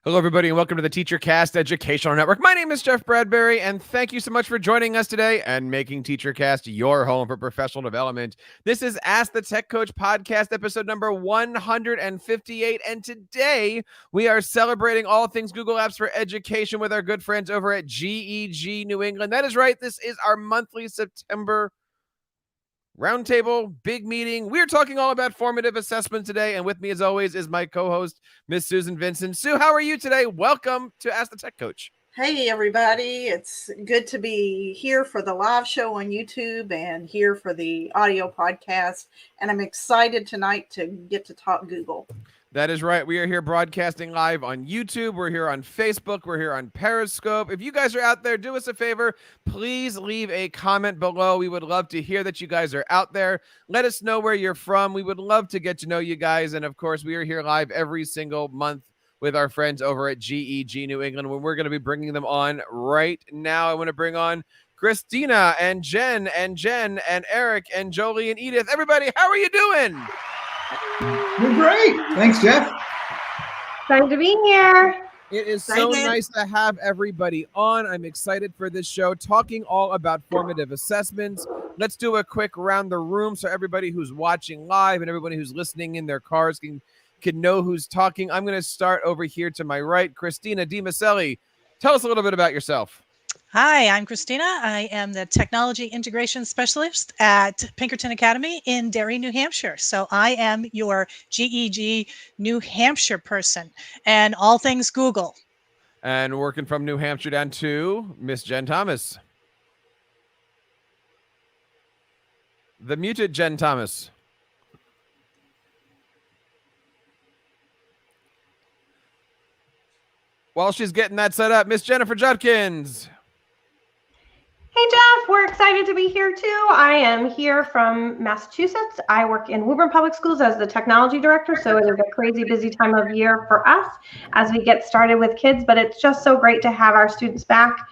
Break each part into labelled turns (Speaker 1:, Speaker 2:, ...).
Speaker 1: Hello, everybody, and welcome to the TeacherCast Educational Network. My name is Jeff Bradbury, and thank you so much for joining us today and making TeacherCast your home for professional development. This is Ask the Tech Coach podcast, episode number 158, and today we are celebrating all things Google Apps for Education with our good friends over at GEG New England. That is right, this is our monthly September roundtable, big meeting. We're talking all about formative assessment today, and with me, as always, is my co-host, Miss Susan Vincent. Sue, how are you today? Welcome to Ask the Tech Coach.
Speaker 2: Hey, everybody. It's good to be here for the live show on YouTube and here for the audio podcast, and I'm excited tonight to get to talk Google.
Speaker 1: That is right. We are here broadcasting live on YouTube. We're here on Facebook. We're here on Periscope. If you guys are out there, do us a favor. Please leave a comment below. We would love to hear that you guys are out there. Let us know where you're from. We would love to get to know you guys. And of course, we are here live every single month with our friends over at GEG New England, when we're going to be bringing them on right now. I want to bring on Christina and Jen and Eric and Jolie and Edith. Everybody, how are you doing?
Speaker 3: You're great. Thanks, Jeff.
Speaker 4: Glad to be here.
Speaker 1: It is so nice to have everybody on. I'm excited for this show, talking all about formative assessments. Let's do a quick round the room so everybody who's watching live and everybody who's listening in their cars can know who's talking. I'm going to start over here to my right. Christina DiMaselli, tell us a little bit about yourself.
Speaker 5: Hi, I'm Christina. I am the Technology Integration Specialist at Pinkerton Academy in Derry, New Hampshire. So I am your GEG New Hampshire person and all things Google.
Speaker 1: And working from New Hampshire down to Miss Jen Thomas. The muted Jen Thomas. While she's getting that set up, Miss Jennifer Judkins.
Speaker 4: Hey, Jeff, we're excited to be here too. I am here from Massachusetts. I work in Woburn Public Schools as the technology director, so it is a crazy busy time of year for us as we get started with kids, but it's just so great to have our students back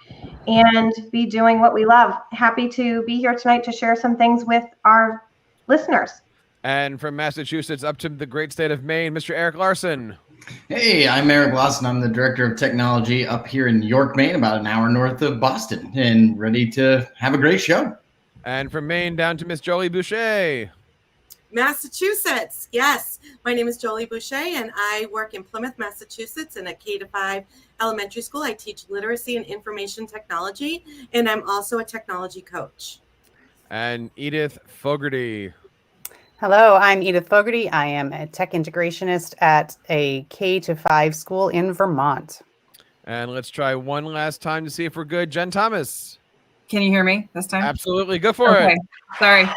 Speaker 4: and be doing what we love. Happy to be here tonight to share some things with our listeners.
Speaker 1: And from Massachusetts up to the great state of Maine, Mr. Eric Larson.
Speaker 3: Hey, I'm Eric Lawson. I'm the Director of Technology up here in York, Maine, about an hour north of Boston, and ready to have a great show.
Speaker 1: And from Maine down to Miss Jolie Boucher.
Speaker 6: Massachusetts, yes. My name is Jolie Boucher, and I work in Plymouth, Massachusetts in a K-5 elementary school. I teach literacy and information technology, and I'm also a technology coach.
Speaker 1: And Edith Fogarty.
Speaker 7: Hello, I'm Edith Fogarty. I am a tech integrationist at a K-5 school in Vermont.
Speaker 1: And let's try one last time to see if we're good. Jen Thomas.
Speaker 8: Can you hear me this time?
Speaker 1: Absolutely. Go for it.
Speaker 8: Sorry.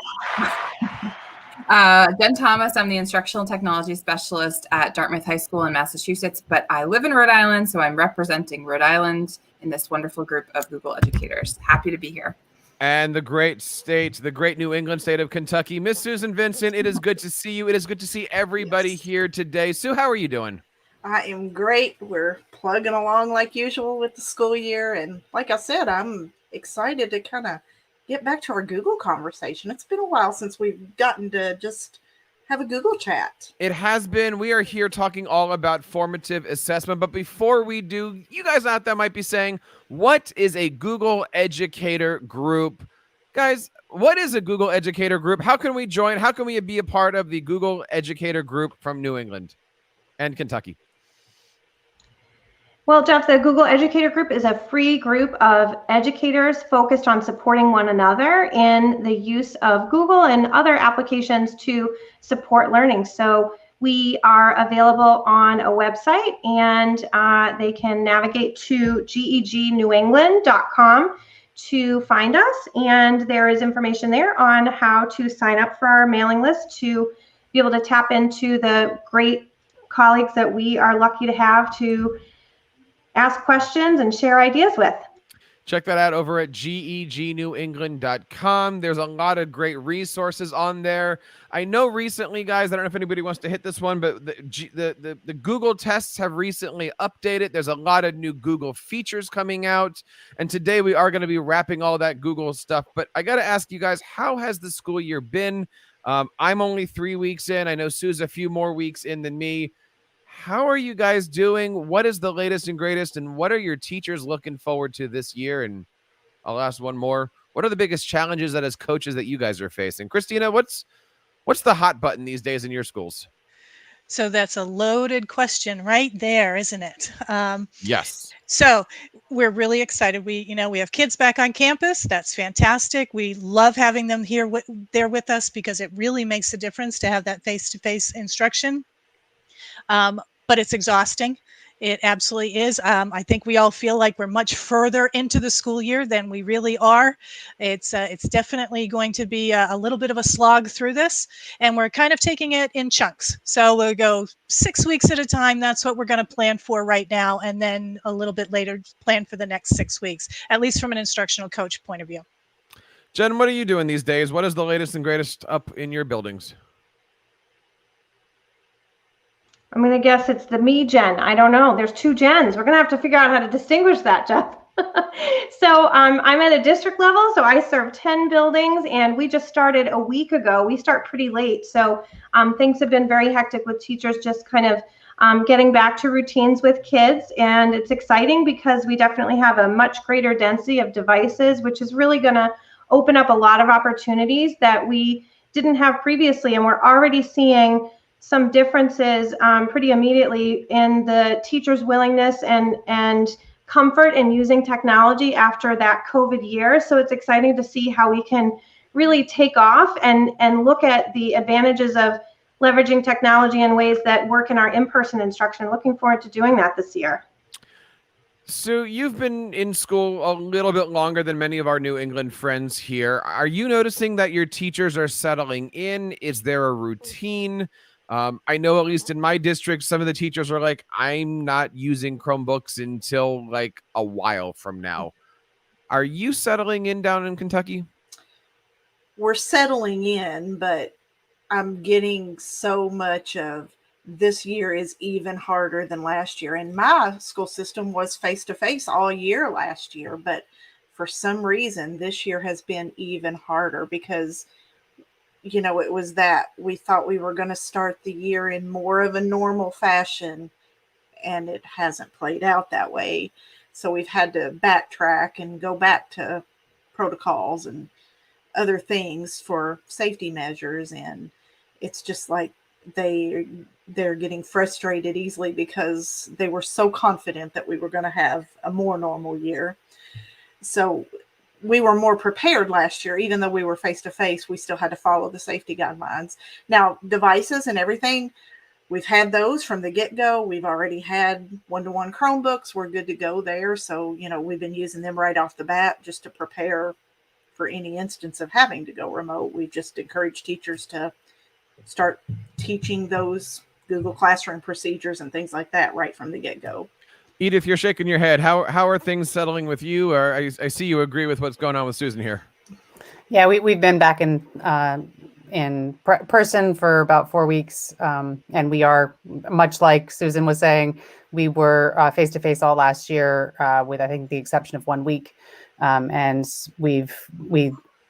Speaker 8: Jen Thomas. I'm the instructional technology specialist at Dartmouth High School in Massachusetts, but I live in Rhode Island, so I'm representing Rhode Island in this wonderful group of Google educators. Happy to be here.
Speaker 1: And the great state, the great New England state of Kentucky, Miss Susan Vincent, it is good to see you. It is good to see everybody here today. Sue, how are you doing?
Speaker 2: I am great. We're plugging along like usual with the school year. And like I said, I'm excited to kind of get back to our Google conversation. It's been a while since we've gotten to just have a Google chat.
Speaker 1: It has been. We are here talking all about formative assessment. But before we do, you guys out there might be saying, what is a Google Educator group? Guys, what is a Google Educator group? How can we join? How can we be a part of the Google Educator group from New England and Kentucky?
Speaker 4: Well, Jeff, the Google Educator Group is a free group of educators focused on supporting one another in the use of Google and other applications to support learning. So we are available on a website, and they can navigate to gegnewengland.com to find us. And there is information there on how to sign up for our mailing list to be able to tap into the great colleagues that we are lucky to have to ask questions and share ideas with.
Speaker 1: Check that out over at gegnewengland.com. There's a lot of great resources on there. I know recently, guys, I don't know if anybody wants to hit this one, but the Google tests have recently updated. There's a lot of new Google features coming out. And today we are going to be wrapping all that Google stuff. But I got to ask you guys, how has the school year been? I'm only 3 weeks in. I know Sue's a few more weeks in than me. How are you guys doing? What is the latest and greatest? And what are your teachers looking forward to this year? And I'll ask one more. What are the biggest challenges that as coaches that you guys are facing? Christina, what's the hot button these days in your schools?
Speaker 5: So that's a loaded question right there, isn't it?
Speaker 1: Yes.
Speaker 5: So we're really excited. We have kids back on campus. That's fantastic. We love having them here there with us because it really makes a difference to have that face-to-face instruction. But it's exhausting. It absolutely is. I think we all feel like we're much further into the school year than we really are. It's definitely going to be a little bit of a slog through this, and we're kind of taking it in chunks. So we'll go 6 weeks at a time. That's what we're going to plan for right now, and then a little bit later plan for the next 6 weeks, at least from an instructional coach point of view.
Speaker 1: Jen, what are you doing these days? What is the latest and greatest up in your buildings?
Speaker 4: I'm going to guess it's the me Jen. I don't know. There's 2 Jens. We're going to have to figure out how to distinguish that, Jeff. So I'm at a district level, so I serve 10 buildings, and we just started a week ago. We start pretty late, so things have been very hectic with teachers just kind of getting back to routines with kids, and it's exciting because we definitely have a much greater density of devices, which is really going to open up a lot of opportunities that we didn't have previously, and we're already seeing some differences pretty immediately in the teachers' willingness and comfort in using technology after that COVID year. So it's exciting to see how we can really take off and look at the advantages of leveraging technology in ways that work in our in-person instruction. Looking forward to doing that this year.
Speaker 1: So you've been in school a little bit longer than many of our New England friends here. Are you noticing that your teachers are settling in? Is there a routine? I know at least in my district, some of the teachers are like, I'm not using Chromebooks until like a while from now. Are you settling in down in Kentucky?
Speaker 2: We're settling in, but I'm getting so much of this year is even harder than last year. And my school system was face-to-face all year last year, but for some reason this year has been even harder because it was that we thought we were going to start the year in more of a normal fashion, and it hasn't played out that way. So we've had to backtrack and go back to protocols and other things for safety measures. And it's just like they're getting frustrated easily because they were so confident that we were going to have a more normal year. So we were more prepared last year. Even though we were face-to-face, we still had to follow the safety guidelines. Now, devices and everything, we've had those from the get-go. We've already had one-to-one Chromebooks. We're good to go there. So, we've been using them right off the bat just to prepare for any instance of having to go remote. We just encourage teachers to start teaching those Google Classroom procedures and things like that right from the get-go.
Speaker 1: Edith, you're shaking your head. How are things settling with you? Or I see you agree with what's going on with Susan here.
Speaker 7: Yeah, we've been back in person for about 4 weeks, and we are, much like Susan was saying, we were face-to-face all last year, with I think the exception of 1 week, and we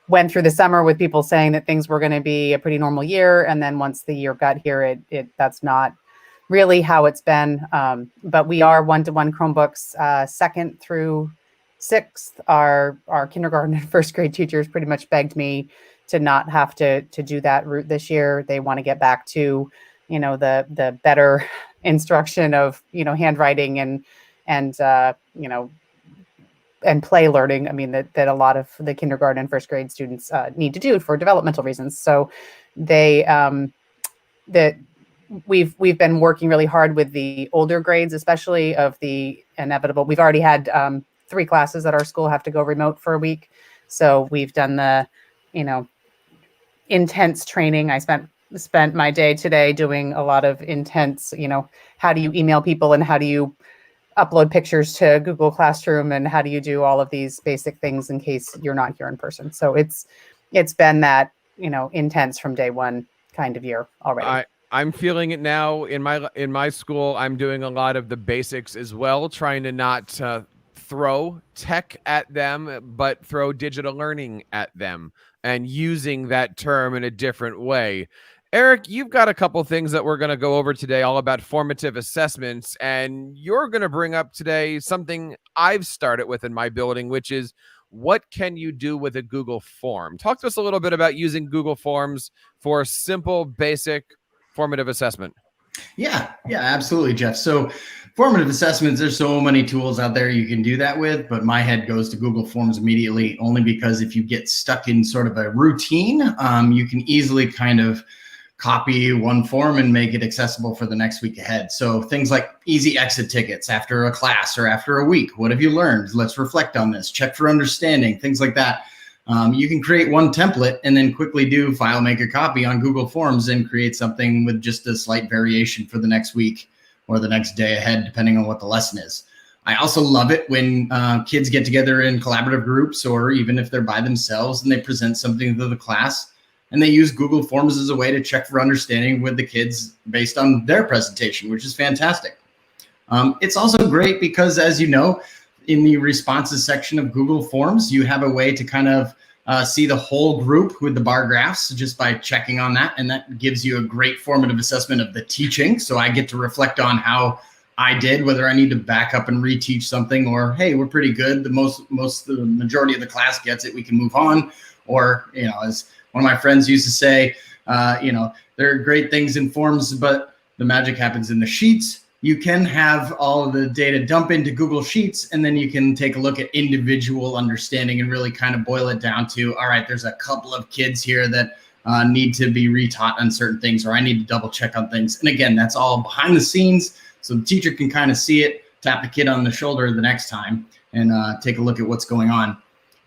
Speaker 7: went through the summer with people saying that things were going to be a pretty normal year, and then once the year got here, that's not really how it's been. But we are one-to-one Chromebooks, 2nd through 6th. Our kindergarten and 1st grade teachers pretty much begged me to not have to do that route this year. They want to get back to, the better instruction of, handwriting and play learning. I mean, that a lot of the kindergarten and 1st grade students need to do for developmental reasons. So we've been working really hard with the older grades, especially of the inevitable. We've already had 3 classes at our school have to go remote for a week. So we've done the, intense training. I spent my day today doing a lot of intense, how do you email people and how do you upload pictures to Google Classroom and how do you do all of these basic things in case you're not here in person. So it's been that, intense from day one kind of year already.
Speaker 1: I'm feeling it now in my school. I'm doing a lot of the basics as well, trying to not throw tech at them, but throw digital learning at them and using that term in a different way. Eric, you've got a couple things that we're going to go over today, all about formative assessments. And you're going to bring up today something I've started with in my building, which is what can you do with a Google form? Talk to us a little bit about using Google Forms for simple, basic formative assessment.
Speaker 3: Yeah, absolutely, Jeff. So formative assessments, there's so many tools out there you can do that with, but my head goes to Google Forms immediately, only because if you get stuck in sort of a routine, you can easily kind of copy one form and make it accessible for the next week ahead. So things like easy exit tickets after a class or after a week. What have you learned? Let's reflect on this. Check for understanding, things like that. You can create one template and then quickly do file, make a copy on Google Forms and create something with just a slight variation for the next week or the next day ahead, depending on what the lesson is. I also love it when kids get together in collaborative groups, or even if they're by themselves and they present something to the class, and they use Google Forms as a way to check for understanding with the kids based on their presentation, which is fantastic. It's also great because, as you know, in the responses section of Google Forms, you have a way to kind of see the whole group with the bar graphs just by checking on that. And that gives you a great formative assessment of the teaching. So I get to reflect on how I did, whether I need to back up and reteach something, or, hey, we're pretty good. The majority of the class gets it. We can move on. Or, as one of my friends used to say, there are great things in forms, but the magic happens in the sheets. You can have all of the data dump into Google Sheets, and then you can take a look at individual understanding and really kind of boil it down to, all right, there's a couple of kids here that need to be retaught on certain things, or I need to double check on things. And again, that's all behind the scenes, so the teacher can kind of see it, tap the kid on the shoulder the next time, and take a look at what's going on.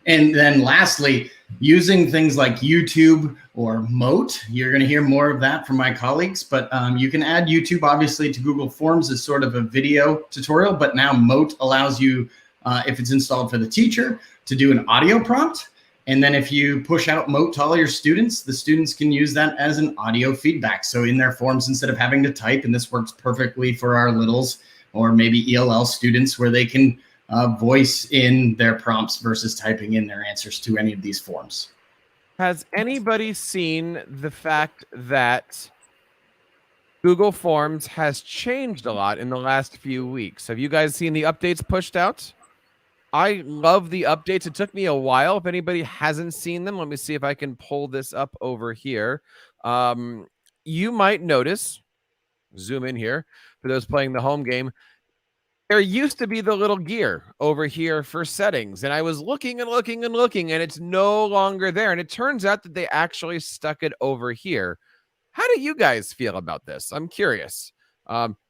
Speaker 3: And then lastly, using things like YouTube or Moat. You're going to hear more of that from my colleagues, but you can add YouTube obviously to Google Forms as sort of a video tutorial, but now Moat allows you, if it's installed for the teacher, to do an audio prompt. And then if you push out Moat to all your students, the students can use that as an audio feedback. So in their forms, instead of having to type, and this works perfectly for our littles or maybe ELL students, where they can voice in their prompts versus typing in their answers to any of these forms.
Speaker 1: Has anybody seen the fact that Google Forms has changed a lot in the last few weeks? Have you guys seen the updates pushed out? I love the updates. It took me a while. If anybody hasn't seen them, let me see if I can pull this up over here. You might notice, zoom in here, for those playing the home game, there used to be the little gear over here for settings, and I was looking and looking and looking, and it's no longer there. And it turns out that they actually stuck it over here. How do you guys feel about this? I'm curious.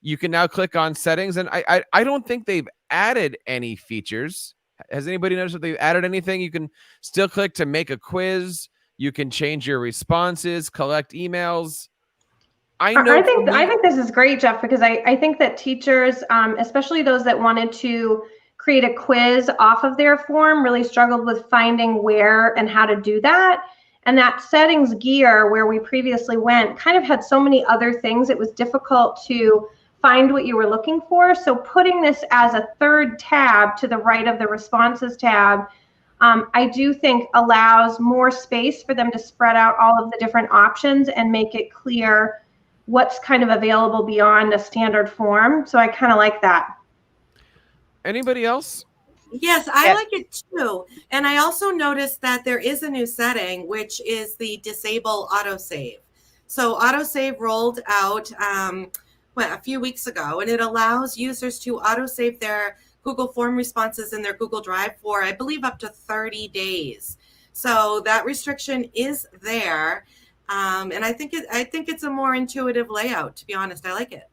Speaker 1: You can now click on settings, and I don't think they've added any features. Has anybody noticed that they've added anything? You can still click to make a quiz. You can change your responses, collect emails. I
Speaker 4: think this is great, Jeff, because I think that teachers, especially those that wanted to create a quiz off of their form, really struggled with finding where and how to do that. And that settings gear where we previously went kind of had so many other things. It was difficult to find what you were looking for. So putting this as a third tab to the right of the responses tab, I do think allows more space for them to spread out all of the different options and make it clear what's kind of available beyond a standard form. So I kind of like that.
Speaker 1: Anybody else?
Speaker 6: Yes, I like it too. And I also noticed that there is a new setting, which is the disable autosave. So autosave rolled out a few weeks ago, and it allows users to autosave their Google Form responses in their Google Drive for, I believe, up to 30 days. So that restriction is there. And I think it's a more intuitive layout, to be honest. I like it.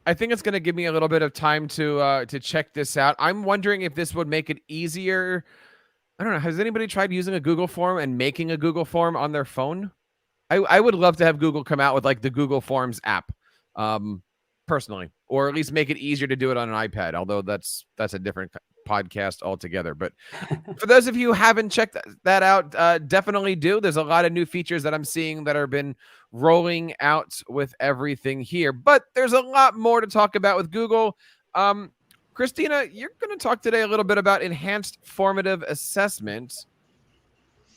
Speaker 1: I think it's going to give me a little bit of time to check this out. I'm wondering if this would make it easier. I don't know. Has anybody tried using a Google form and making a Google form on their phone? I would love to have Google come out with like the Google Forms app, personally, or at least make it easier to do it on an iPad. Although that's a different podcast altogether. But for those of you who haven't checked that out, definitely do. There's a lot of new features that I'm seeing that have been rolling out with everything here, but there's a lot more to talk about with Google. Christina, you're going to talk today a little bit about enhanced formative assessment.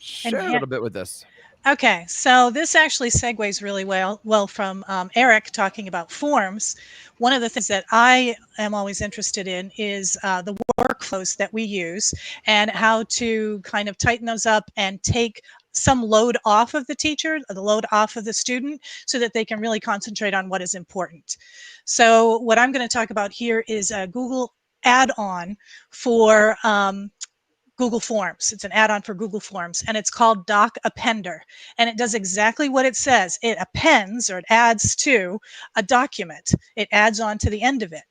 Speaker 1: Share a little bit with us.
Speaker 5: Okay, so this actually segues really well from Eric talking about forms. One of the things that I am always interested in is the workflows that we use and how to kind of tighten those up and take some load off of the teacher, the load off of the student, so that they can really concentrate on what is important. So what I'm going to talk about here is a Google add-on for Google Forms. It's an add-on for Google Forms, and it's called Doc Appender. And it does exactly what it says. It appends, or it adds to a document. It adds on to the end of it.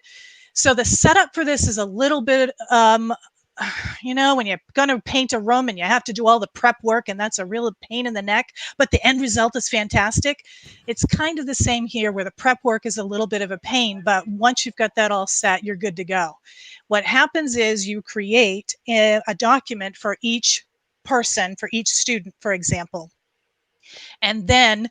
Speaker 5: So the setup for this is a little bit, when you're going to paint a room and you have to do all the prep work, and that's a real pain in the neck, but the end result is fantastic. It's kind of the same here, where the prep work is a little bit of a pain, but once you've got that all set, you're good to go. What happens is you create a document for each person, for each student, for example. And then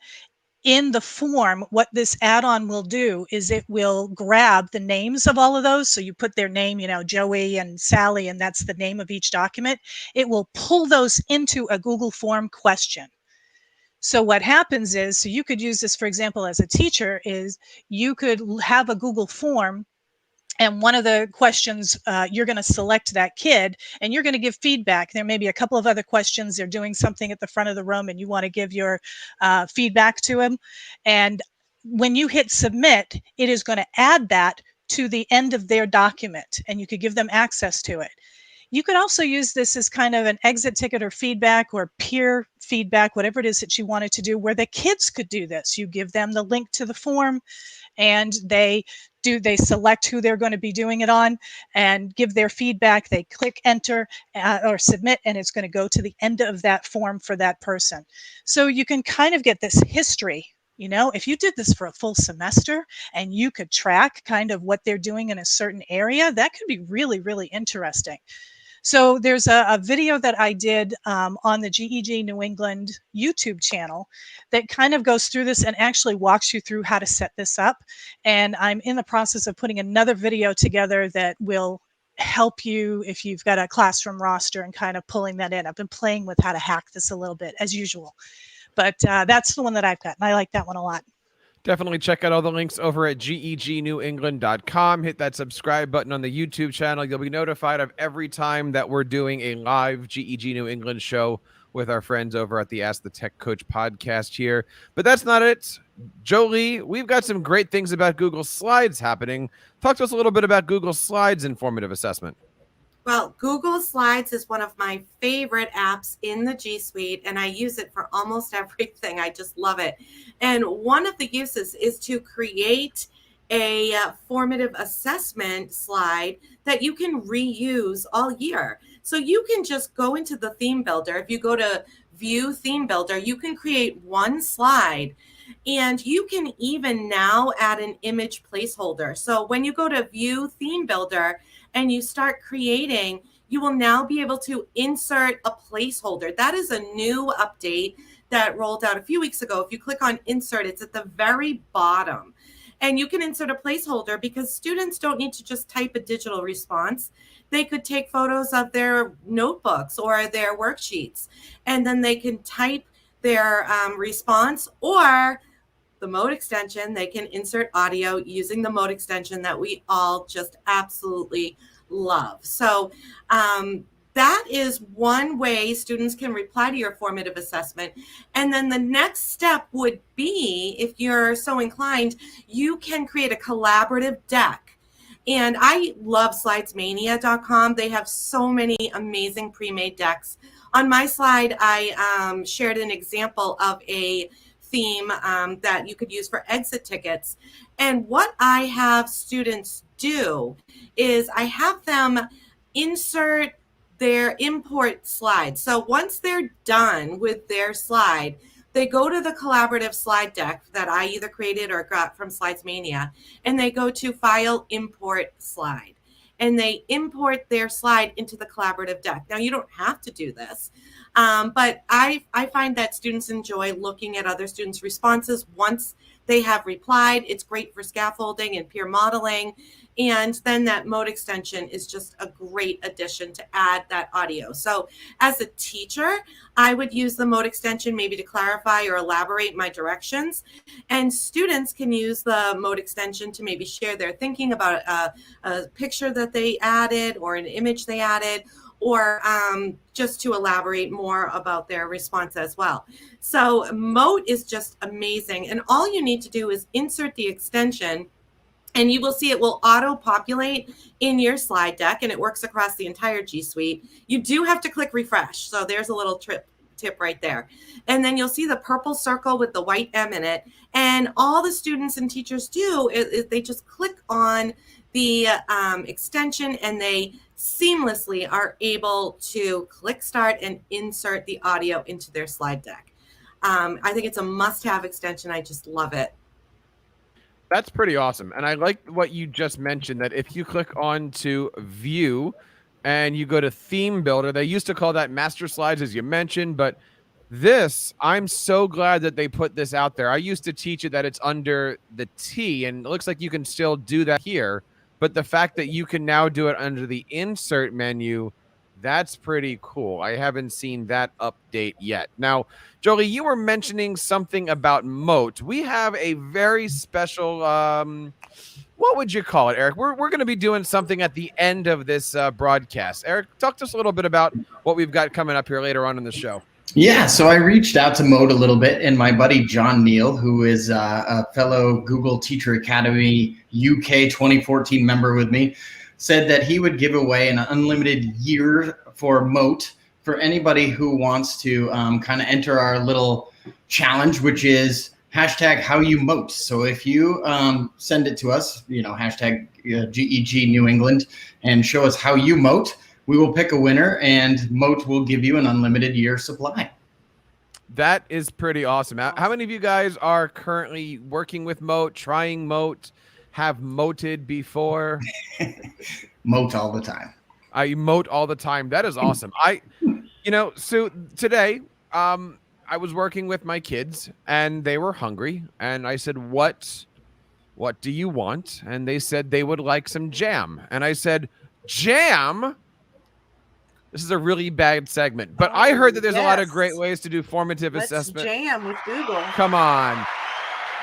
Speaker 5: in the form, what this add-on will do is it will grab the names of all of those. So you put their name, Joey and Sally, and that's the name of each document. It will pull those into a Google Form question. So what happens is, so you could use this, for example, as a teacher, is you could have a Google Form, and one of the questions, you're going to select that kid and you're going to give feedback. There may be a couple of other questions. They're doing something at the front of the room and you want to give your feedback to them. And when you hit submit, it is going to add that to the end of their document, and you could give them access to it. You could also use this as kind of an exit ticket or feedback or peer feedback, whatever it is that you wanted to do, where the kids could do this. You give them the link to the form, and they select who they're going to be doing it on and give their feedback. They click enter or submit, and it's going to go to the end of that form for that person. So you can kind of get this history. If you did this for a full semester and you could track kind of what they're doing in a certain area, that could be really, really interesting. So there's a video that I did on the GEG New England YouTube channel that kind of goes through this and actually walks you through how to set this up. And I'm in the process of putting another video together that will help you if you've got a classroom roster and kind of pulling that in. I've been playing with how to hack this a little bit, as usual. But that's the one that I've got, and I like that one a lot.
Speaker 1: Definitely check out all the links over at gegnewengland.com. Hit that subscribe button on the YouTube channel. You'll be notified of every time that we're doing a live GEG New England show with our friends over at the Ask the Tech Coach podcast here. But that's not it. Jolie, we've got some great things about Google Slides happening. Talk to us a little bit about Google Slides in formative assessment.
Speaker 6: Well, Google Slides is one of my favorite apps in the G Suite, and I use it for almost everything. I just love it. And one of the uses is to create a formative assessment slide that you can reuse all year. So you can just go into the theme builder. If you go to View Theme Builder, you can create one slide, and you can even now add an image placeholder. So when you go to View Theme Builder and you start creating, you will now be able to insert a placeholder. That is a new update that rolled out a few weeks ago. If you click on insert, it's at the very bottom. And you can insert a placeholder because students don't need to just type a digital response. They could take photos of their notebooks or their worksheets, and then they can type their response, or the mode extension, they can insert audio using the mode extension that we all just absolutely love. So that is one way students can reply to your formative assessment. And then the next step would be, if you're so inclined, you can create a collaborative deck. And I love slidesmania.com. They have so many amazing pre-made decks. On my slide, I shared an example of a theme that you could use for exit tickets. And what I have students do is I have them insert their import slide. So once they're done with their slide, they go to the collaborative slide deck that I either created or got from Slidesmania, and they go to File, Import Slide, and they import their slide into the collaborative deck. Now, you don't have to do this. But I find that students enjoy looking at other students' responses once they have replied. It's great for scaffolding and peer modeling. And then that mode extension is just a great addition to add that audio. So as a teacher, I would use the mode extension maybe to clarify or elaborate my directions. And students can use the mode extension to maybe share their thinking about a picture that they added or an image they added, or just to elaborate more about their response as well. So Moat is just amazing. And all you need to do is insert the extension, and you will see it will auto-populate in your slide deck, and it works across the entire G Suite. You do have to click refresh. So there's a little tip right there. And then you'll see the purple circle with the white M in it. And all the students and teachers do is they just click on the extension, and they seamlessly are able to click start and insert the audio into their slide deck. I think it's a must-have extension. I just love it.
Speaker 1: That's pretty awesome. And I like what you just mentioned, that if you click on to view and you go to theme builder, they used to call that master slides, as you mentioned, but this, I'm so glad that they put this out there. I used to teach it that it's under the T, and it looks like you can still do that here. But the fact that you can now do it under the insert menu, that's pretty cool. I haven't seen that update yet. Now, Jolie, you were mentioning something about Moat. We have a very special, what would you call it, Eric? We're going to be doing something at the end of this broadcast. Eric, talk to us a little bit about what we've got coming up here later on in the show.
Speaker 3: Yeah, so I reached out to Moat a little bit, and my buddy John Neal, who is a fellow Google Teacher Academy UK 2014 member with me, said that he would give away an unlimited year for Moat for anybody who wants to kind of enter our little challenge, which is hashtag how you Moat. So if you send it to us, hashtag GEG New England, and show us how you Moat, we will pick a winner, and Moat will give you an unlimited year supply.
Speaker 1: That is pretty awesome. How many of you guys are currently working with Moat, trying Moat, have moated before?
Speaker 3: Moat all the time.
Speaker 1: I moat all the time. That is awesome. So today, I was working with my kids, and they were hungry, and I said, what do you want? And they said they would like some jam. And I said, jam? This is a really bad segment, but I heard that there's a lot of great ways to do formative assessment.
Speaker 2: Jam with Google.
Speaker 1: Come on.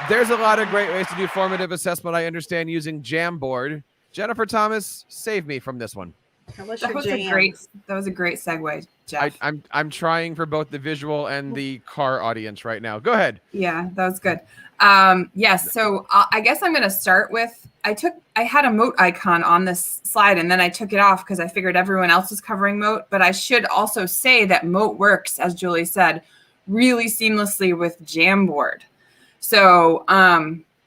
Speaker 1: There's a lot of great ways to do formative assessment. I understand using Jamboard. Jennifer Thomas, save me from this one.
Speaker 8: That was a great segue, Jeff.
Speaker 1: I'm trying for both the visual and the car audience right now. Go ahead.
Speaker 8: Yeah, that was good. Yes. So I guess I'm going to start with, I had a Moat icon on this slide, and then I took it off because I figured everyone else was covering Moat. But I should also say that Moat works, as Julie said, really seamlessly with Jamboard. So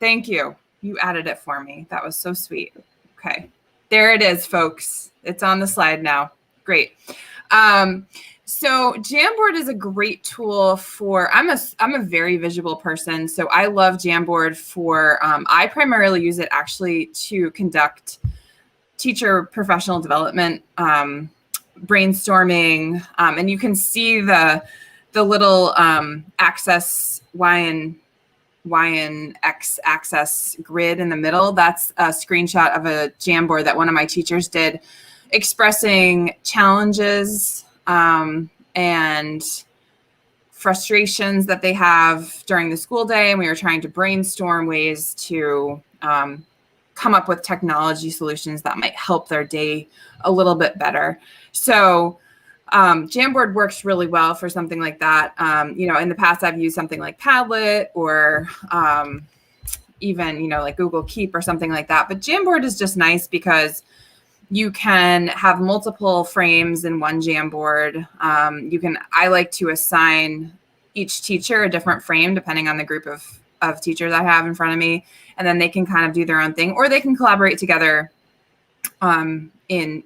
Speaker 8: thank you. You added it for me. That was so sweet. Okay. There it is, folks. It's on the slide now. Great. So Jamboard is a great tool for, I'm a very visual person. So I love Jamboard for, I primarily use it actually to conduct teacher professional development, brainstorming. And you can see the little access Y and X access grid in the middle. That's a screenshot of a Jamboard that one of my teachers did, expressing challenges and frustrations that they have during the school day. And we were trying to brainstorm ways to come up with technology solutions that might help their day a little bit better. So Jamboard works really well for something like that. In the past, I've used something like Padlet or even, like Google Keep or something like that. But Jamboard is just nice because you can have multiple frames in one Jamboard. I like to assign each teacher a different frame depending on the group of teachers I have in front of me. And then they can kind of do their own thing, or they can collaborate together on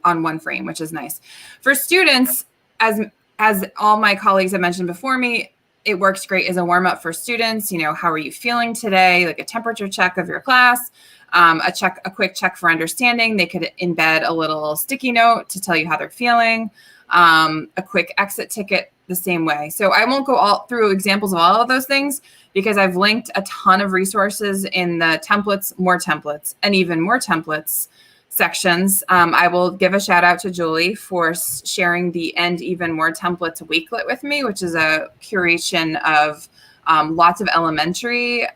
Speaker 8: one frame, which is nice. For students, as all my colleagues have mentioned before me, it works great as a warm up for students. How are you feeling today? Like a temperature check of your class, a quick check for understanding. They could embed a little sticky note to tell you how they're feeling, a quick exit ticket the same way. So I won't go all through examples of all of those things because I've linked a ton of resources in the templates, and even more templates sections. I will give a shout out to Julie for sharing the And Even More Templates Weeklet with me, which is a curation of lots of elementary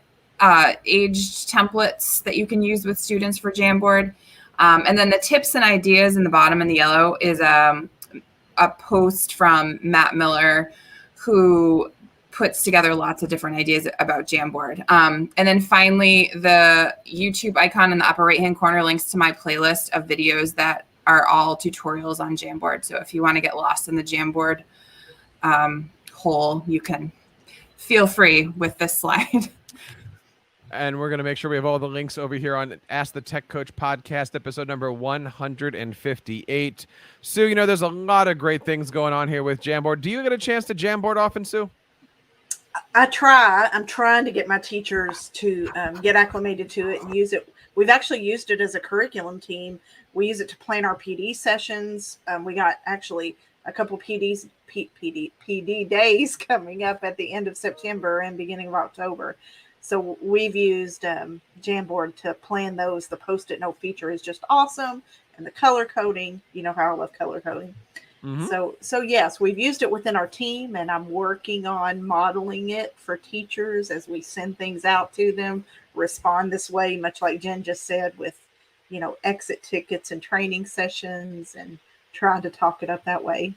Speaker 8: aged templates that you can use with students for Jamboard. And then the tips and ideas in the bottom in the yellow is a post from Matt Miller, who puts together lots of different ideas about Jamboard. And then finally, the YouTube icon in the upper right-hand corner links to my playlist of videos that are all tutorials on Jamboard. So if you want to get lost in the Jamboard hole, you can feel free with this slide.
Speaker 1: And we're going to make sure we have all the links over here on Ask the Tech Coach podcast, episode number 158. Sue, you know, there's a lot of great things going on here with Jamboard. Do you get a chance to Jamboard often, Sue?
Speaker 2: I try. I'm trying to get my teachers to get acclimated to it and use it. We've actually used it as a curriculum team. We use it to plan our PD sessions. We got actually a couple PD days coming up at the end of September and beginning of October. So we've used Jamboard to plan those. The Post-it note feature is just awesome. And the color coding, you know how I love color coding. Mm-hmm. So yes, we've used it within our team, and I'm working on modeling it for teachers as we send things out to them, respond this way, much like Jen just said, with, you know, exit tickets and training sessions and trying to talk it up that way.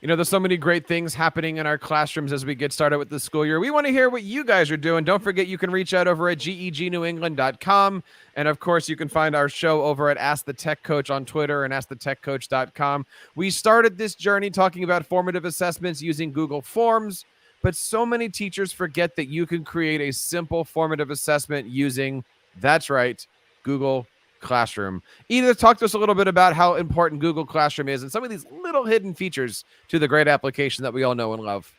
Speaker 1: You know, there's so many great things happening in our classrooms as we get started with the school year. We want to hear what you guys are doing. Don't forget, you can reach out over at gegnewengland.com. And of course, you can find our show over at Ask the Tech Coach on Twitter and askthetechcoach.com. We started this journey talking about formative assessments using Google Forms, but so many teachers forget that you can create a simple formative assessment using, that's right, Google Classroom. Edith, talk to us a little bit about how important Google Classroom is and some of these little hidden features to the great application that we all know and love.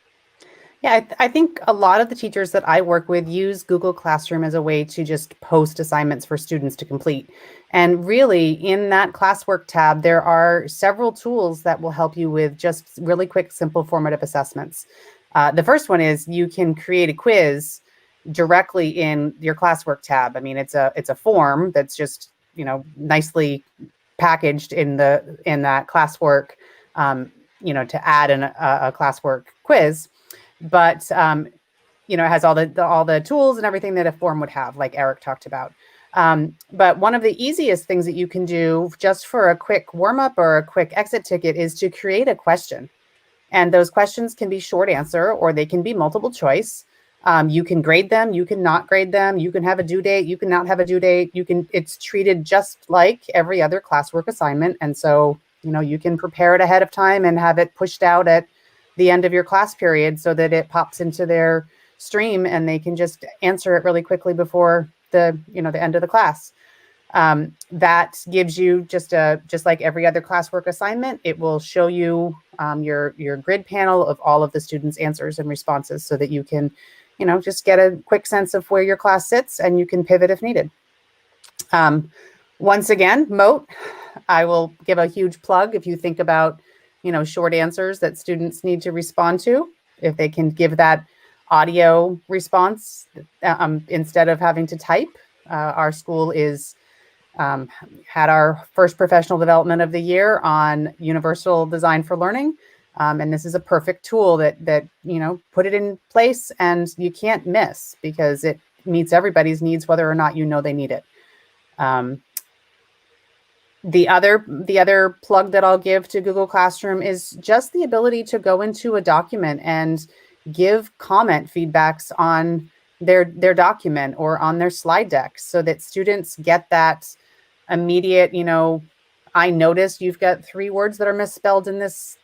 Speaker 7: Yeah, I think a lot of the teachers that I work with use Google Classroom as a way to just post assignments for students to complete. And really, in that classwork tab, there are several tools that will help you with just really quick, simple formative assessments. The first one is you can create a quiz directly in your classwork tab. I mean, it's a form that's just, you know, nicely packaged in that classwork, you know, to add a classwork quiz, but you know, it has all the tools and everything that a form would have, like Eric talked about. But one of the easiest things that you can do just for a quick warm up or a quick exit ticket is to create a question, and those questions can be short answer or they can be multiple choice. You can grade them, you can not grade them, you can have a due date, you can not have a due date, it's treated just like every other classwork assignment. And so, you know, you can prepare it ahead of time and have it pushed out at the end of your class period so that it pops into their stream and they can just answer it really quickly before the end of the class. That gives you just like every other classwork assignment, it will show you your grid panel of all of the students' answers and responses so that you can, you know, just get a quick sense of where your class sits and you can pivot if needed. Once again, Moat, I will give a huge plug if you think about, you know, short answers that students need to respond to, if they can give that audio response instead of having to type. Our school had our first professional development of the year on universal design for learning. And this is a perfect tool that, you know, put it in place and you can't miss because it meets everybody's needs, whether or not you know they need it. The other plug that I'll give to Google Classroom is just the ability to go into a document and give comment feedbacks on their document or on their slide deck so that students get that immediate, you know, I noticed you've got 3 words that are misspelled in this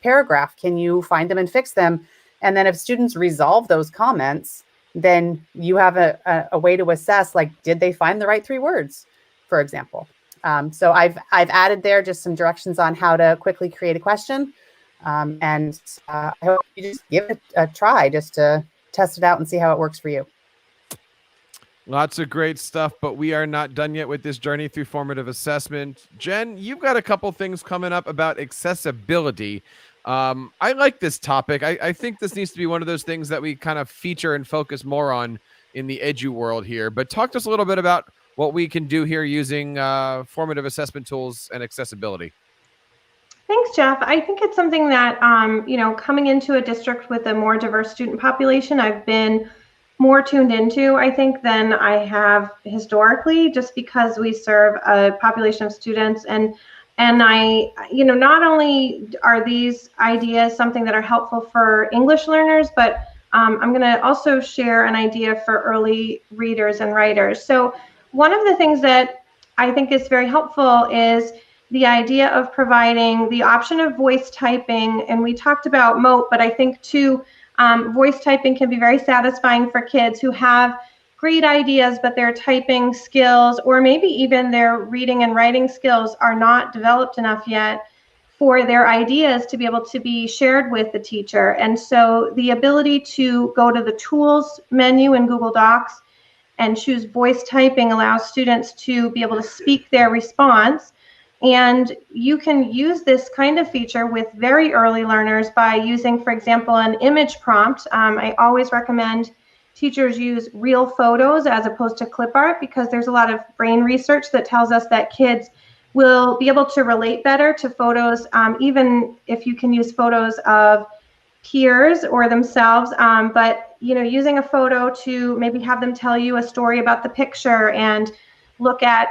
Speaker 7: paragraph. Can you find them and fix them? And then if students resolve those comments, then you have a way to assess, like, did they find the right 3 words, for example. So I've added there just some directions on how to quickly create a question. And I hope you just give it a try just to test it out and see how it works for you.
Speaker 1: Lots of great stuff, but we are not done yet with this journey through formative assessment. Jen, you've got a couple things coming up about accessibility. I like this topic. I think this needs to be one of those things that we kind of feature and focus more on in the edu world here. But talk to us a little bit about what we can do here using formative assessment tools and accessibility.
Speaker 4: Thanks, Jeff. I think it's something that, coming into a district with a more diverse student population, I've been more tuned into, I think, than I have historically, just because we serve a population of students. And I, not only are these ideas something that are helpful for English learners, but I'm going to also share an idea for early readers and writers. So one of the things that I think is very helpful is the idea of providing the option of voice typing. And we talked about moat, but I think too, voice typing can be very satisfying for kids who have great ideas, but their typing skills, or maybe even their reading and writing skills, are not developed enough yet for their ideas to be able to be shared with the teacher. And so the ability to go to the tools menu in Google Docs and choose voice typing allows students to be able to speak their response. And you can use this kind of feature with very early learners by using, for example, an image prompt. I always recommend teachers use real photos as opposed to clip art, because there's a lot of brain research that tells us that kids will be able to relate better to photos, even if you can use photos of peers or themselves. But using a photo to maybe have them tell you a story about the picture and look at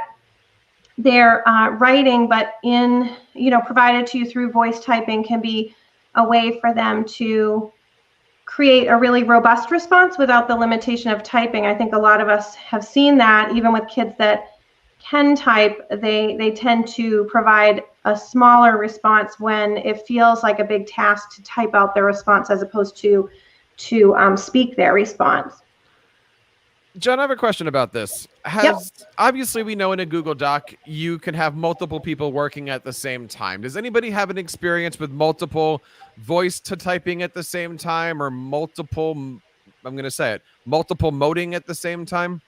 Speaker 4: their writing, but provided to you through voice typing, can be a way for them to create a really robust response without the limitation of typing. I think a lot of us have seen that even with kids that can type, they tend to provide a smaller response when it feels like a big task to type out their response as opposed to speak their response.
Speaker 1: John, I have a question about this. Obviously, we know in a Google Doc, you can have multiple people working at the same time. Does anybody have an experience with multiple voice to typing at the same time, or multiple moding at the same time?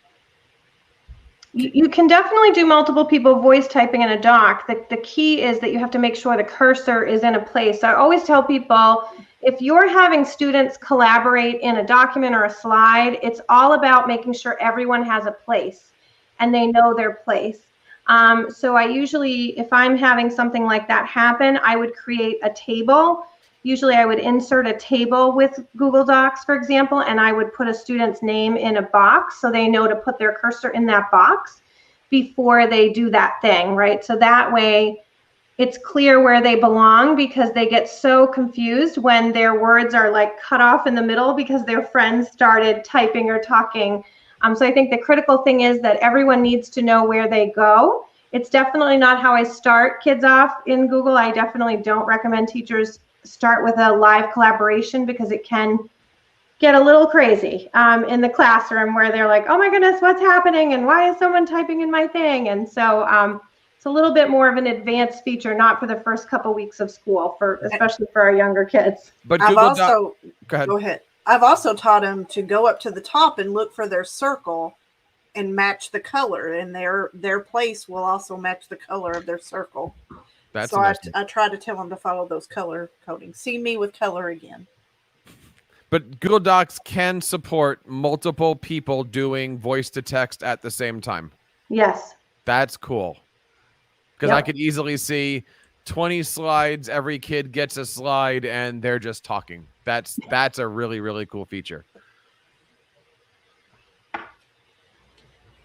Speaker 4: You can definitely do multiple people voice typing in a doc. The key is that you have to make sure the cursor is in a place. So I always tell people, if you're having students collaborate in a document or a slide, it's all about making sure everyone has a place and they know their place. So I usually, if I'm having something like that happen, I would create a table. Usually I would insert a table with Google Docs, for example, and I would put a student's name in a box so they know to put their cursor in that box before they do that thing, right? So that way it's clear where they belong, because they get so confused when their words are like cut off in the middle because their friends started typing or talking. So I think the critical thing is that everyone needs to know where they go. It's definitely not how I start kids off in Google. I definitely don't recommend teachers start with a live collaboration, because it can get a little crazy in the classroom where they're like, oh my goodness, what's happening? And why is someone typing in my thing? And so it's a little bit more of an advanced feature, not for the first couple weeks of school, especially for our younger kids.
Speaker 1: But
Speaker 2: go
Speaker 1: ahead.
Speaker 2: I've also taught them to go up to the top and look for their circle and match the color, and their place will also match the color of their circle.
Speaker 1: That's
Speaker 2: so I try to tell them to follow those color coding. See me with color again.
Speaker 1: But Google Docs can support multiple people doing voice to text at the same time.
Speaker 4: Yes.
Speaker 1: That's cool. Because I could easily see 20 slides, every kid gets a slide, and they're just talking. That's a really, really cool feature.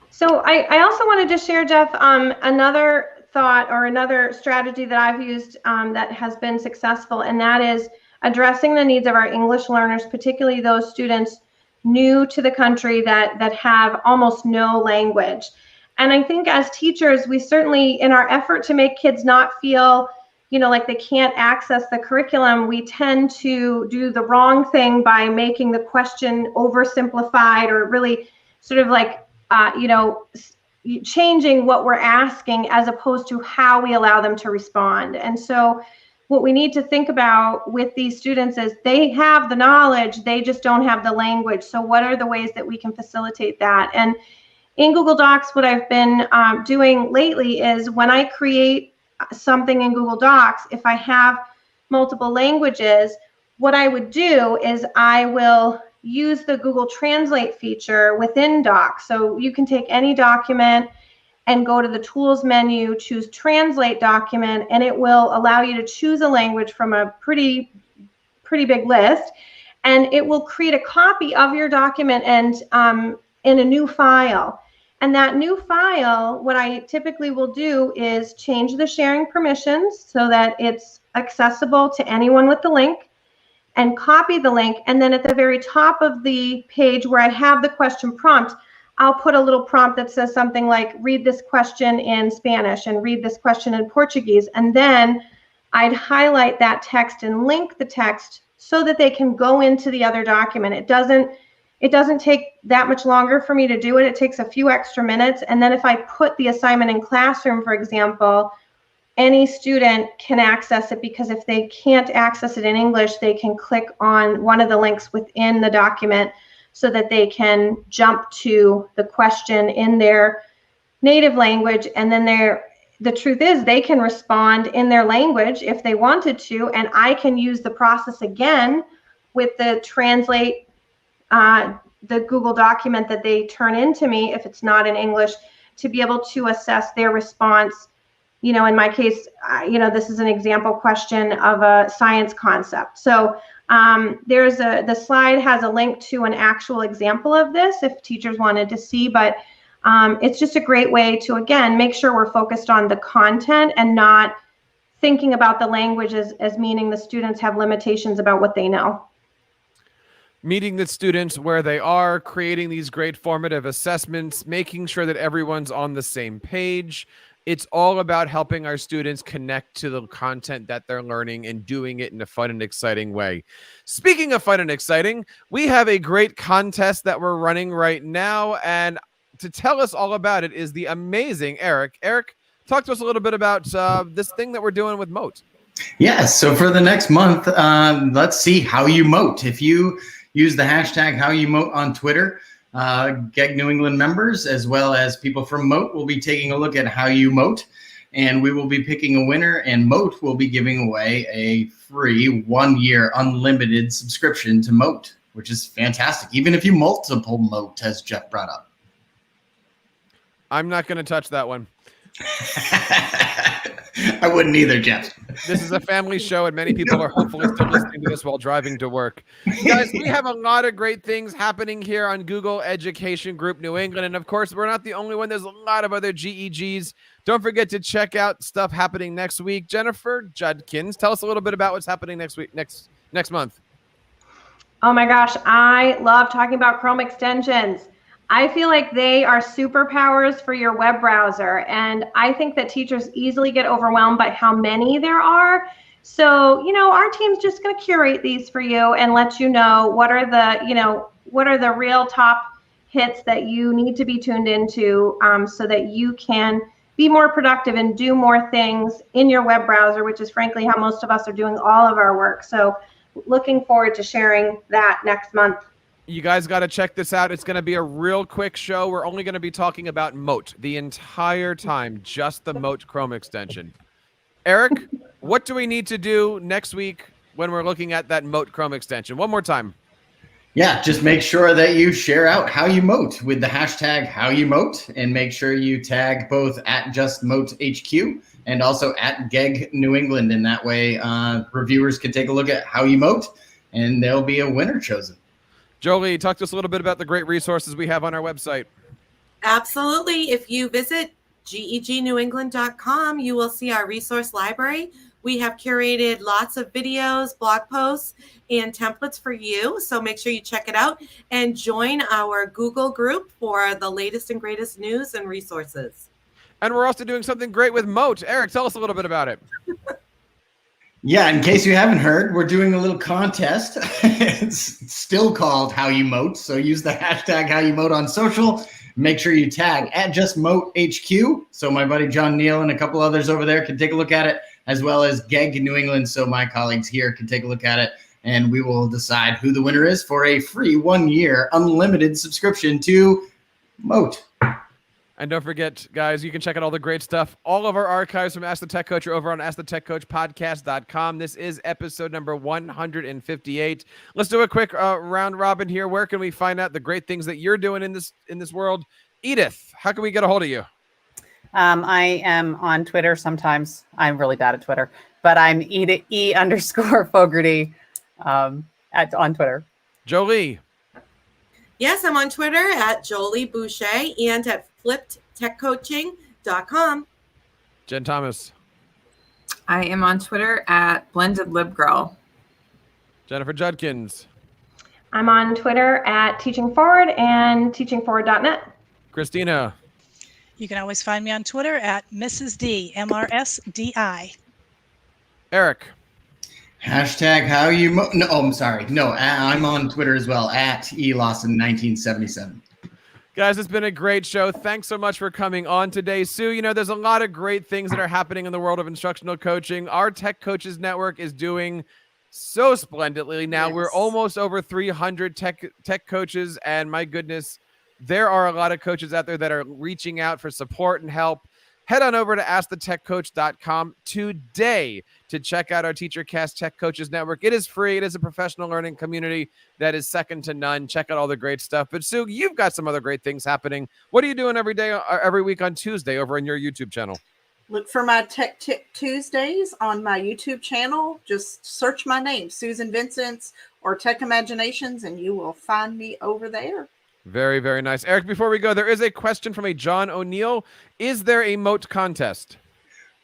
Speaker 4: So I also wanted to share, Jeff, another thought or another strategy that I've used that has been successful, and that is addressing the needs of our English learners, particularly those students new to the country that have almost no language. And I think as teachers, we certainly, in our effort to make kids not feel, like they can't access the curriculum, we tend to do the wrong thing by making the question oversimplified, or really sort of like, changing what we're asking as opposed to how we allow them to respond. And so what we need to think about with these students is they have the knowledge, they just don't have the language. So what are the ways that we can facilitate that? And in Google Docs, what I've been doing lately is when I create something in Google Docs, if I have multiple languages, what I would do is I will use the Google Translate feature within Docs. So you can take any document and go to the Tools menu, choose Translate Document, and it will allow you to choose a language from a pretty big list. And it will create a copy of your document and in a new file. And that new file, what I typically will do is change the sharing permissions so that it's accessible to anyone with the link, and copy the link. And then at the very top of the page where I have the question prompt, I'll put a little prompt that says something like, read this question in Spanish and read this question in Portuguese. And then I'd highlight that text and link the text so that they can go into the other document. It doesn't take that much longer for me to do it. It takes a few extra minutes. And then if I put the assignment in Classroom, for example, any student can access it, because if they can't access it in English, they can click on one of the links within the document so that they can jump to the question in their native language. And then the truth is they can respond in their language if they wanted to, and I can use the process again with the Translate, the Google document that they turn into me, if it's not in English, to be able to assess their response. You know, in my case, this is an example question of a science concept. So the slide has a link to an actual example of this if teachers wanted to see, but it's just a great way to, again, make sure we're focused on the content and not thinking about the language as meaning the students have limitations about what they know.
Speaker 1: Meeting the students where they are, creating these great formative assessments, making sure that everyone's on the same page. It's all about helping our students connect to the content that they're learning and doing it in a fun and exciting way. Speaking of fun and exciting, we have a great contest that we're running right now. And to tell us all about it is the amazing Eric. Eric, talk to us a little bit about this thing that we're doing with Moat.
Speaker 3: Yes. So for the next month, let's see how you moat. If you use the hashtag #HowYouMoat on Twitter, GEG New England members, as well as people from Moat, will be taking a look at how you moat, and we will be picking a winner, and Moat will be giving away a free 1-year unlimited subscription to Moat, which is fantastic. Even if you multiple moat, as Jeff brought up.
Speaker 1: I'm not going to touch that one.
Speaker 3: I wouldn't either, Jeff.
Speaker 1: This is a family show, and many people are hopefully still listening to this while driving to work. Guys, we have a lot of great things happening here on Google Education Group New England. And of course, we're not the only one. There's a lot of other GEGs. Don't forget to check out stuff happening next week. Jennifer Judkins, tell us a little bit about what's happening next week, next month.
Speaker 4: Oh my gosh, I love talking about Chrome extensions. I feel like they are superpowers for your web browser, and I think that teachers easily get overwhelmed by how many there are. So, our team's just going to curate these for you and let you know what are the real top hits that you need to be tuned into, so that you can be more productive and do more things in your web browser, which is frankly how most of us are doing all of our work. So, looking forward to sharing that next month.
Speaker 1: You guys got to check this out. It's going to be a real quick show. We're only going to be talking about Moat the entire time, just the Moat Chrome extension. Eric, what do we need to do next week when we're looking at that Moat Chrome extension? One more time.
Speaker 3: Yeah, just make sure that you share out how you moat with the hashtag #HowYouMoat, and make sure you tag both at JustMoatHQ and also at GEG New England. And that way reviewers can take a look at how you moat, and there'll be a winner chosen.
Speaker 1: Jolie, talk to us a little bit about the great resources we have on our website.
Speaker 6: Absolutely. If you visit gegNewEngland.com, you will see our resource library. We have curated lots of videos, blog posts, and templates for you. So make sure you check it out and join our Google group for the latest and greatest news and resources.
Speaker 1: And we're also doing something great with Moat. Eric, tell us a little bit about it.
Speaker 3: Yeah, in case you haven't heard, we're doing a little contest. It's still called How You Moat. So use the hashtag How You Moat on social. Make sure you tag at JustMoatHQ. So my buddy John Neal and a couple others over there can take a look at it, as well as GEG New England. So my colleagues here can take a look at it, and we will decide who the winner is for a free 1-year unlimited subscription to Moat.
Speaker 1: And don't forget, guys, you can check out all the great stuff. All of our archives from Ask the Tech Coach are over on AskTheTechCoachPodcast.com. This is episode number 158. Let's do a quick round robin here. Where can we find out the great things that you're doing in this world? Edith, how can we get a hold of you?
Speaker 7: I am on Twitter sometimes. I'm really bad at Twitter, but I'm E_Fogarty on Twitter.
Speaker 1: Jolie.
Speaker 6: Yes, I'm on Twitter at Jolie Boucher and at flippedtechcoaching.com.
Speaker 1: Jen Thomas.
Speaker 8: I am on Twitter at blendedlibgirl.
Speaker 1: Jennifer Judkins.
Speaker 4: I'm on Twitter at Teaching Forward and teachingforward.net.
Speaker 1: Christina.
Speaker 5: You can always find me on Twitter at Mrs. D, MRSDI.
Speaker 1: Eric.
Speaker 3: Hashtag how you no, I'm sorry. No, I'm on Twitter as well at elawson1977.
Speaker 1: Guys, it's been a great show. Thanks so much for coming on today. Sue, you know, there's a lot of great things that are happening in the world of instructional coaching. Our Tech Coaches Network is doing so splendidly now.
Speaker 2: Yes.
Speaker 1: We're almost over 300 tech coaches, and my goodness, there are a lot of coaches out there that are reaching out for support and help. Head on over to AskTheTechCoach.com today to check out our TeacherCast Tech Coaches Network. It is free. It is a professional learning community that is second to none. Check out all the great stuff. But Sue, you've got some other great things happening. What are you doing every week on Tuesday over on your YouTube channel?
Speaker 2: Look for my Tech Tip Tuesdays on my YouTube channel. Just search my name, Susan Vincents or Tech Imaginations, and you will find me over there.
Speaker 1: Very, very nice. Eric, before we go, there is a question from a John O'Neill. Is there a moat contest?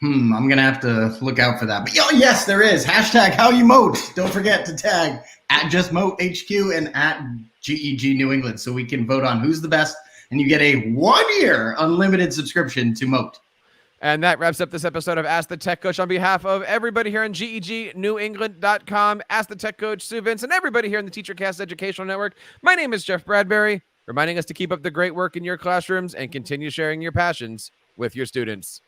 Speaker 3: I'm going to have to look out for that. But yes, there is. Hashtag how you moat. Don't forget to tag at Just Moat HQ and at GEG New England so we can vote on who's the best. And you get a 1-year unlimited subscription to Moat.
Speaker 1: And that wraps up this episode of Ask the Tech Coach. On behalf of everybody here on GEGNewEngland.com, Ask the Tech Coach, Sue Vince, and everybody here in the TeacherCast Educational Network, my name is Jeff Bradbury, reminding us to keep up the great work in your classrooms and continue sharing your passions with your students.